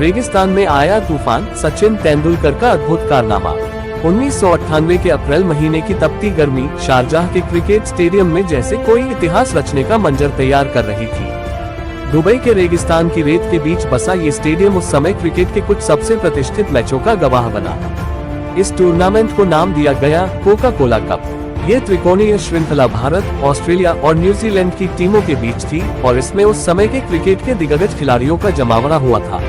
रेगिस्तान में आया तूफान, सचिन तेंदुलकर का अद्भुत कारनामा। 1998 के अप्रैल महीने की तपती गर्मी शारजाह के क्रिकेट स्टेडियम में जैसे कोई इतिहास रचने का मंजर तैयार कर रही थी। दुबई के रेगिस्तान की रेत के बीच बसा ये स्टेडियम उस समय क्रिकेट के कुछ सबसे प्रतिष्ठित मैचों का गवाह बना। इस टूर्नामेंट को नाम दिया गया कोका कोला कप। ये त्रिकोणीय श्रृंखला भारत, ऑस्ट्रेलिया और न्यूजीलैंड की टीमों के बीच थी और इसमें उस समय के क्रिकेट के दिग्गज खिलाड़ियों का जमावड़ा हुआ था।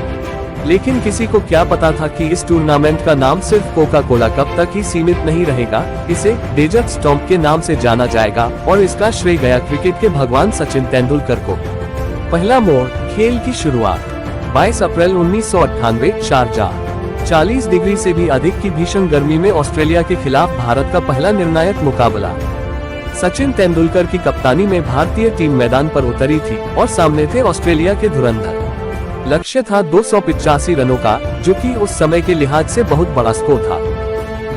लेकिन किसी को क्या पता था कि इस टूर्नामेंट का नाम सिर्फ कोका कोला कप तक ही सीमित नहीं रहेगा, इसे डेजर्ट स्टॉर्म के नाम से जाना जाएगा और इसका श्रेय गया क्रिकेट के भगवान सचिन तेंदुलकर को। पहला मोड़, खेल की शुरुआत। 22 अप्रैल 1998 शारजाह। 40 डिग्री से भी अधिक की भीषण गर्मी में ऑस्ट्रेलिया के खिलाफ भारत का पहला निर्णायक मुकाबला। सचिन तेंदुलकर की कप्तानी में भारतीय टीम मैदान पर उतरी थी और सामने थे ऑस्ट्रेलिया के धुरंधर। लक्ष्य था 285 रनों का, जो कि उस समय के लिहाज से बहुत बड़ा स्कोर था।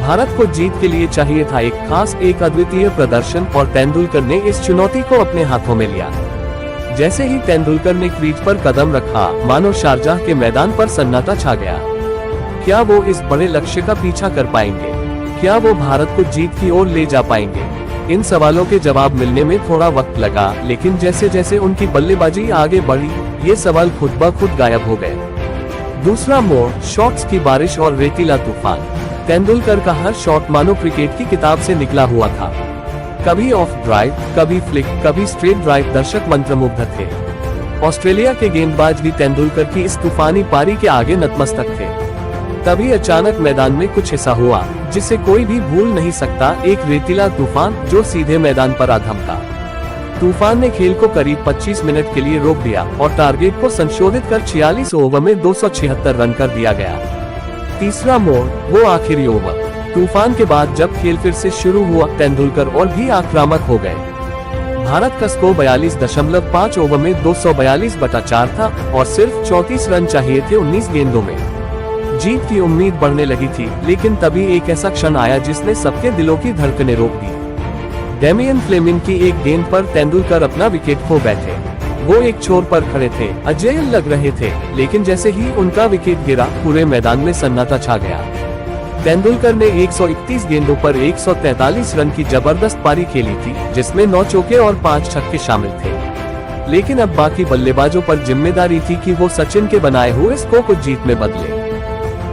भारत को जीत के लिए चाहिए था एक अद्वितीय प्रदर्शन और तेंदुलकर ने इस चुनौती को अपने हाथों में लिया। जैसे ही तेंदुलकर ने क्रीज पर कदम रखा, मानो शारजाह के मैदान पर सन्नाटा छा गया। क्या वो इस बड़े लक्ष्य का पीछा कर पाएंगे? क्या वो भारत को जीत की ओर ले जा पाएंगे? इन सवालों के जवाब मिलने में थोड़ा वक्त लगा, लेकिन जैसे जैसे उनकी बल्लेबाजी आगे बढ़ी, ये सवाल खुद ब खुद गायब हो गए। दूसरा मोड़, शॉट्स की बारिश और रेतीला तूफान। तेंदुलकर का हर शॉट मानो क्रिकेट की किताब से निकला हुआ था। कभी ऑफ ड्राइव, कभी फ्लिक, कभी स्ट्रेट ड्राइव, दर्शक मंत्रमुग्ध थे। ऑस्ट्रेलिया के गेंदबाज भी तेंदुलकर की इस तूफानी पारी के आगे नतमस्तक थे। तभी अचानक मैदान में कुछ ऐसा हुआ जिसे कोई भी भूल नहीं सकता, एक रेतीला तूफान जो सीधे मैदान पर आ धमका। तूफान ने खेल को करीब 25 मिनट के लिए रोक दिया और टारगेट को संशोधित कर 46 ओवर में 276 रन कर दिया गया। तीसरा मोड़, वो आखिरी ओवर। तूफान के बाद जब खेल फिर से शुरू हुआ, तेंदुलकर और भी आक्रामक हो गए। भारत का स्कोर 42.5 ओवर में 242/4 था और सिर्फ 34 रन चाहिए थे 19 गेंदों में। जीत की उम्मीद बढ़ने लगी थी, लेकिन तभी एक ऐसा क्षण आया जिसने सबके दिलों की धड़कनें रोक दी। डेमियन फ्लेमिंग की एक गेंद पर तेंदुलकर अपना विकेट खो बैठे। वो एक छोर पर खड़े थे, अजेय लग रहे थे, लेकिन जैसे ही उनका विकेट गिरा, पूरे मैदान में सन्नाटा छा गया। तेंदुलकर ने 131 गेंदों पर 143 रन की जबरदस्त पारी खेली थी, जिसमें 9 चौके और 5 छक्के शामिल थे। लेकिन अब बाकी बल्लेबाजों पर जिम्मेदारी थी कि वो सचिन के बनाए हुए स्कोर को जीत में बदले।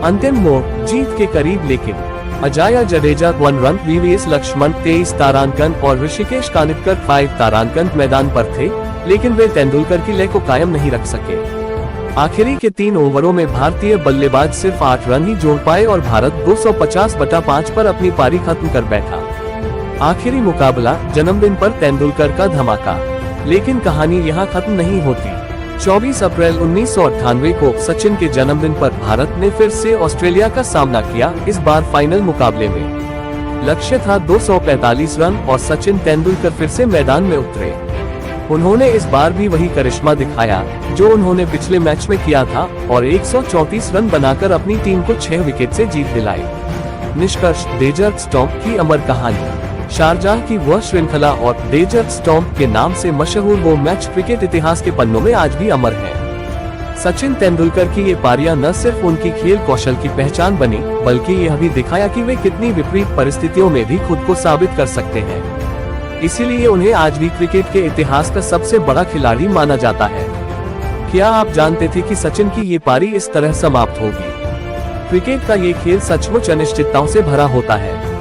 अंतिम मोड़, जीत के करीब लेकिन अजय जडेजा 1 रन, वीवीएस लक्ष्मण 23 तारांकन और ऋषिकेश कानितकर 5 तारांकन मैदान पर थे, लेकिन वे तेंदुलकर की लय को कायम नहीं रख सके। आखिरी के 3 ओवरों में भारतीय बल्लेबाज सिर्फ 8 रन ही जोड़ पाए और भारत 250/5 पर अपनी पारी खत्म कर बैठा। आखिरी मुकाबला, जन्मदिन पर तेंदुलकर का धमाका। लेकिन कहानी यहाँ खत्म नहीं होती। 24 अप्रैल 1998 को सचिन के जन्मदिन पर भारत ने फिर से ऑस्ट्रेलिया का सामना किया, इस बार फाइनल मुकाबले में। लक्ष्य था 245 रन और सचिन तेंदुलकर फिर से मैदान में उतरे। उन्होंने इस बार भी वही करिश्मा दिखाया जो उन्होंने पिछले मैच में किया था और 134 रन बनाकर अपनी टीम को 6 विकेट से जीत दिलाई। निष्कर्ष, डेजर्ट स्टॉर्म की अमर कहानी। शारजाह की वह श्रृंखला और डेजर्ट स्टॉर्म के नाम से मशहूर वो मैच क्रिकेट इतिहास के पन्नों में आज भी अमर है। सचिन तेंदुलकर की ये पारियां न सिर्फ उनकी खेल कौशल की पहचान बनी, बल्कि यह भी दिखाया कि वे कितनी विपरीत परिस्थितियों में भी खुद को साबित कर सकते हैं। इसीलिए उन्हें आज भी क्रिकेट के इतिहास का सबसे बड़ा खिलाड़ी माना जाता है। क्या आप जानते थे कि सचिन की ये पारी इस तरह समाप्त होगी? क्रिकेट का ये खेल सचमुच अनिश्चितताओं से भरा होता है।